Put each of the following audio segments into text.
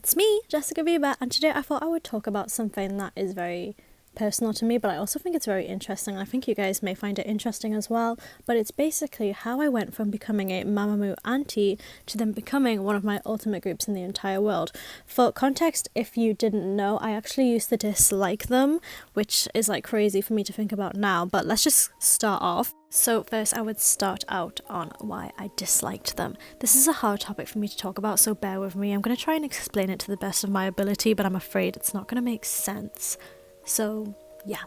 It's me, Jessica Bieber, and today I thought I would talk about something that is very personal to me, but I also think it's very interesting. I think you guys may find it interesting as well, but it's basically how I went from becoming a Mamamoo ANTI to then becoming one of my ultimate groups in the entire world. For context, if you didn't know, I actually used to dislike them, which is like crazy for me to think about now, but let's just start off. So first I would start out on why I disliked them. This is a hard topic for me to talk about, so bear with me. I'm going to try and explain it to the best of my ability, but I'm afraid it's not going to make sense. So yeah.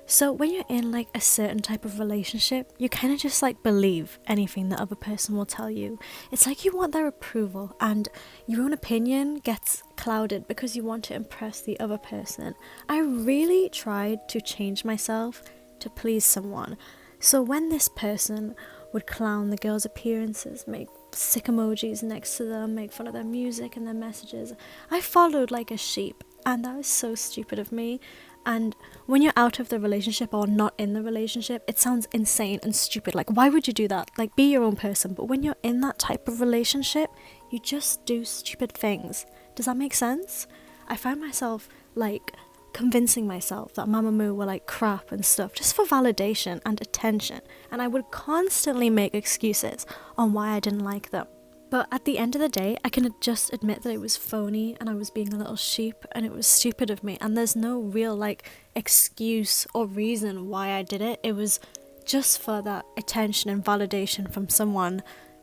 So when you're in like a certain type of relationship, you kind of just like believe anything the other person will tell you. It's like you want their approval, and your own opinion gets clouded because you want to impress the other person. I really tried to change myself to please someone. So when this person would clown the girls' appearances, make sick emojis next to them, make fun of their music and their messages, I followed like a sheep, and that was so stupid of me. And when you're out of the relationship or not in the relationship, it sounds insane and stupid. Like, why would you do that? Like, be your own person. But when you're in that type of relationship, you just do stupid things. Does that make sense? I find myself like convincing myself that Mamamoo were like crap and stuff just for validation and attention, and I would constantly make excuses on why I didn't like them. But at the end of the day, I can just admit that it was phony and I was being a little sheep and it was stupid of me, and there's no real like excuse or reason why I did it. It was just for that attention and validation from someone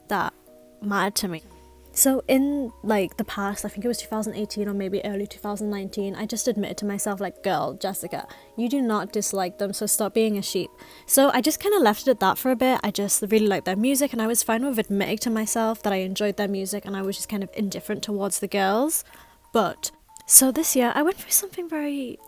that mattered to me. So in like the past, I think it was 2018 or maybe early 2019, I just admitted to myself like, girl, Jessica, you do not dislike them, so stop being a sheep. So I just kind of left it at that for a bit. I just really liked their music, and I was fine with admitting to myself that I enjoyed their music, and I was just kind of indifferent towards the girls. But so this year I went through something very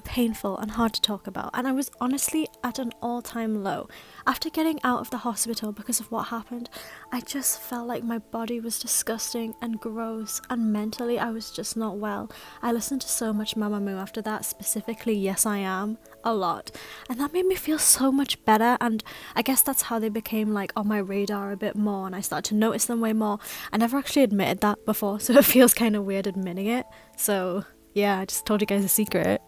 painful and hard to talk about, and I was honestly at an all-time low. After getting out of the hospital because of what happened, I just felt like my body was disgusting and gross, and mentally I was just not well. I listened to so much Mamamoo after that, specifically Yes I Am, a lot, and that made me feel so much better, and I guess that's how they became like on my radar a bit more, and I started to notice them way more. I never actually admitted that before, so it feels kind of weird admitting it. So yeah, I just told you guys a secret.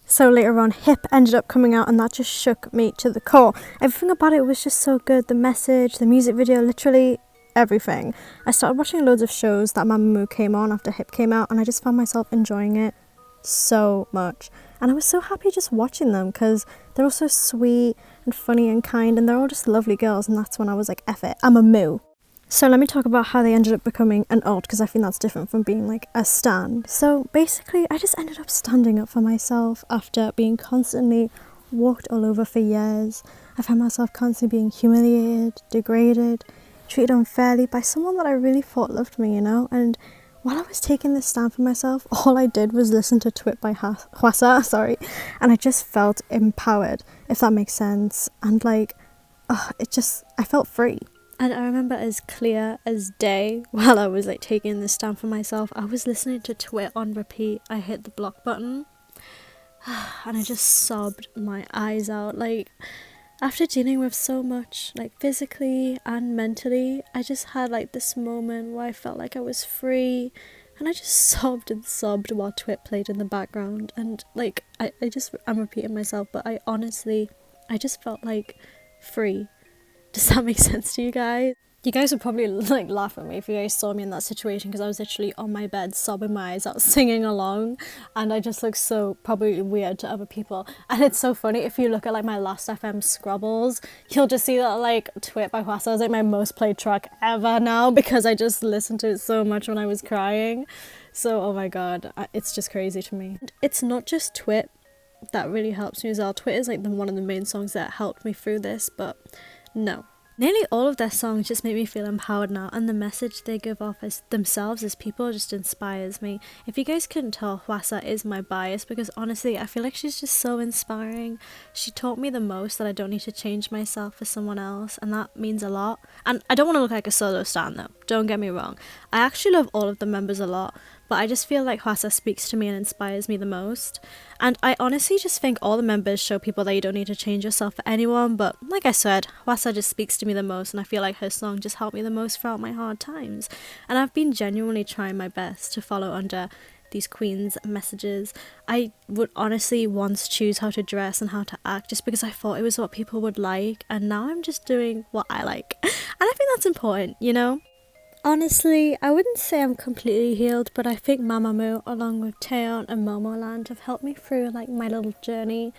So later on, Hip ended up coming out, and that just shook me to the core. Everything about it was just so good. The message, the music video, literally everything. I started watching loads of shows that Mamamoo came on after Hip came out, and I just found myself enjoying it so much. And I was so happy just watching them because they're all so sweet and funny and kind, and they're all just lovely girls, and that's when I was like, F it, I'm a moo. So let me talk about how they ended up becoming an alt, because I think that's different from being like a stan. So basically I just ended up standing up for myself after being constantly walked all over for years. I found myself constantly being humiliated, degraded, treated unfairly by someone that I really thought loved me, you know? And while I was taking this stand for myself, all I did was listen to Twit by Hwasa, and I just felt empowered, if that makes sense. And like, I felt free. And I remember as clear as day, while I was like taking this stand for myself, I was listening to Twit on repeat. I hit the block button and I just sobbed my eyes out. Like, after dealing with so much, like physically and mentally, I just had like this moment where I felt like I was free, and I just sobbed and sobbed while Twit played in the background. And like, I'm repeating myself, but I just felt like free. Does that make sense to you guys? You guys would probably like laugh at me if you guys saw me in that situation, because I was literally on my bed sobbing my eyes out, singing along, and I just look so probably weird to other people. And it's so funny, if you look at like my Last FM Scrubbles, you'll just see that like Twit by Hwasa is like my most played track ever now, because I just listened to it so much when I was crying. So oh my god, it's just crazy to me. It's not just Twit that really helps me as well. Twit is like one of the main songs that helped me through this, but no. Nearly all of their songs just make me feel empowered now, and the message they give off as themselves as people just inspires me. If you guys couldn't tell, Hwasa is my bias, because honestly I feel like she's just so inspiring. She taught me the most that I don't need to change myself for someone else, and that means a lot. And I don't want to look like a solo stan though, don't get me wrong. I actually love all of the members a lot, but I just feel like Hwasa speaks to me and inspires me the most. And I honestly just think all the members show people that you don't need to change yourself for anyone, but like I said, Hwasa just speaks to me the most, and I feel like her song just helped me the most throughout my hard times. And I've been genuinely trying my best to follow under these queens' messages. I would honestly once choose how to dress and how to act just because I thought it was what people would like, and now I'm just doing what I like. And I think that's important, you know? Honestly, I wouldn't say I'm completely healed, but I think Mamamoo, along with Taeyeon and Momoland, have helped me through like my little journey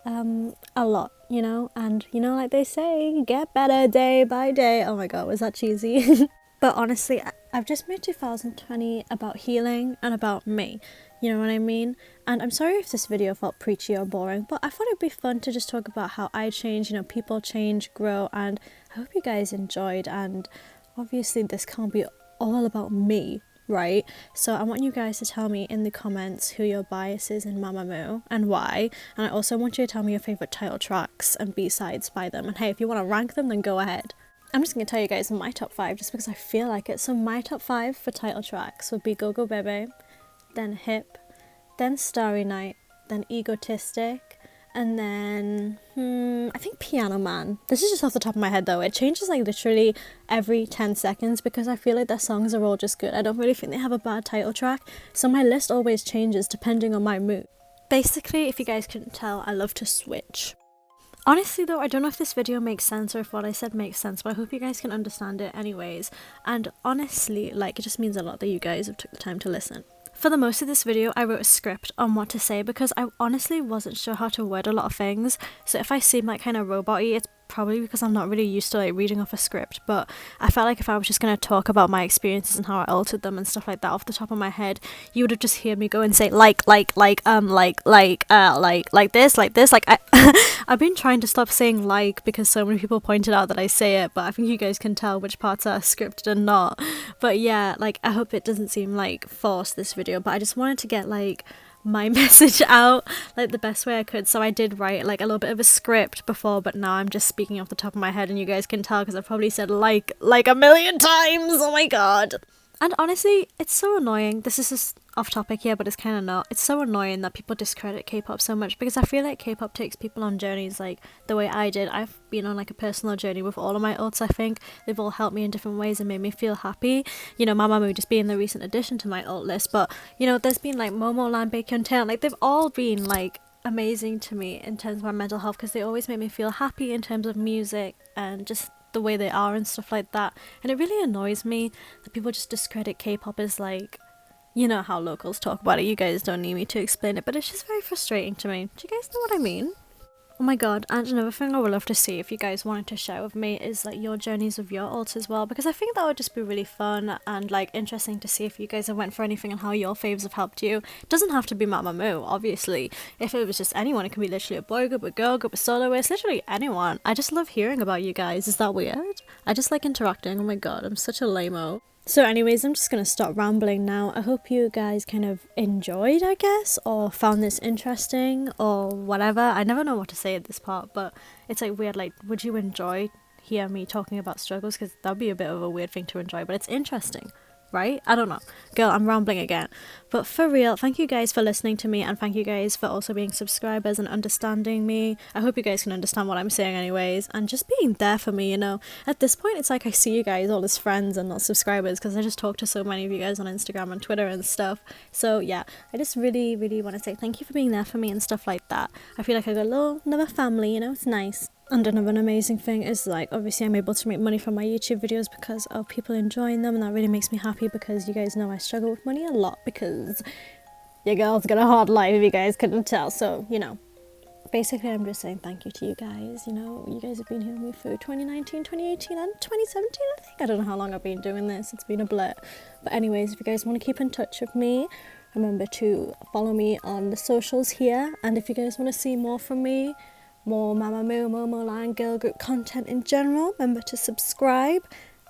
a lot, you know? And you know, like they say, get better day by day. Oh my god, was that cheesy? But honestly, I've just made 2020 about healing and about me, you know what I mean? And I'm sorry if this video felt preachy or boring, but I thought it'd be fun to just talk about how I change, you know, people change, grow, and I hope you guys enjoyed. And obviously this can't be all about me, right? So I want you guys to tell me in the comments who your bias is in Mamamoo and why. And I also want you to tell me your favourite title tracks and B-sides by them. And hey, if you want to rank them, then go ahead. I'm just going to tell you guys my top 5 just because I feel like it. So my top 5 for title tracks would be Go Go Bebe, then Hip, then Starry Night, then Egotistic, and then I think Piano Man. This is just off the top of my head though. It changes like literally every 10 seconds because I feel like their songs are all just good. I don't really think they have a bad title track, so my list always changes depending on my mood. Basically, if you guys couldn't tell, I love to switch. Honestly though, I don't know if this video makes sense or if what I said makes sense, but I hope you guys can understand it anyways. And honestly, like, it just means a lot that you guys have took the time to listen. For the most of this video, I wrote a script on what to say because I honestly wasn't sure how to word a lot of things. So if I seem like kind of robot-y, it's probably because I'm not really used to like reading off a script. But I felt like if I was just going to talk about my experiences and how I altered them and stuff like that off the top of my head, you would have just heard me go and say like this. Like I've been trying to stop saying like because so many people pointed out that I say it, but I think you guys can tell which parts are scripted and not. But yeah, like I hope it doesn't seem like forced this video, but I just wanted to get like my message out like the best way I could. So I did write like a little bit of a script before, but now I'm just speaking off the top of my head, and you guys can tell because I've probably said like a million times. Oh my god. And honestly, it's so annoying. This is just off topic here, but it's kind of not. It's so annoying that people discredit K-pop so much because I feel like K-pop takes people on journeys like the way I did. I've been on like a personal journey with all of my ults, I think. They've all helped me in different ways and made me feel happy. You know, Mamamoo just being the recent addition to my ult list, but you know, there's been like Momoland, Baekhyun, Taeyeon, like they've all been like amazing to me in terms of my mental health because they always make me feel happy in terms of music and just the way they are and stuff like that. And it really annoys me that people just discredit K-pop as like, you know how locals talk about it. You guys don't need me to explain it, but it's just very frustrating to me. Do you guys know what I mean? Oh my god, and another thing I would love to see if you guys wanted to share with me is like your journeys with your ults as well, because I think that would just be really fun and like interesting to see if you guys have went for anything and how your faves have helped you. It doesn't have to be Mamamoo, obviously. If it was just anyone, it could be literally a boy group, a girl group, a soloist, literally anyone. I just love hearing about you guys. Is that weird? I just like interacting. Oh my god, I'm such a lame-o. So anyways, I'm just going to stop rambling now. I hope you guys kind of enjoyed, I guess, or found this interesting or whatever. I never know what to say at this part, but it's like weird, like, would you enjoy hear me talking about struggles? Because that'd be a bit of a weird thing to enjoy, but it's interesting. Right? I don't know. Girl, I'm rambling again. But for real, thank you guys for listening to me, and thank you guys for also being subscribers and understanding me. I hope you guys can understand what I'm saying anyways, and just being there for me, you know. At this point, it's like I see you guys all as friends and not subscribers because I just talk to so many of you guys on Instagram and Twitter and stuff. So yeah, I just really, really want to say thank you for being there for me and stuff like that. I feel like I got another family, you know, it's nice. And another amazing thing is like obviously I'm able to make money from my YouTube videos because of people enjoying them, and that really makes me happy because you guys know I struggle with money a lot because your girl's got a hard life if you guys couldn't tell. So, you know, basically I'm just saying thank you to you guys. You know, you guys have been here with me through 2019, 2018 and 2017 I think. I don't know how long I've been doing this, it's been a blur. But anyways, if you guys want to keep in touch with me, remember to follow me on the socials here, and if you guys want to see more from me, more Mamamoo, Momoland, girl group content in general, remember to subscribe.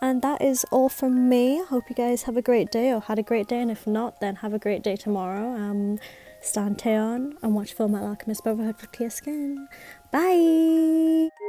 And that is all from me. Hope you guys have a great day or had a great day, and if not, then have a great day tomorrow. Stand Taeyeon and watch Full Metal Alchemist Brotherhood for clear skin. Bye!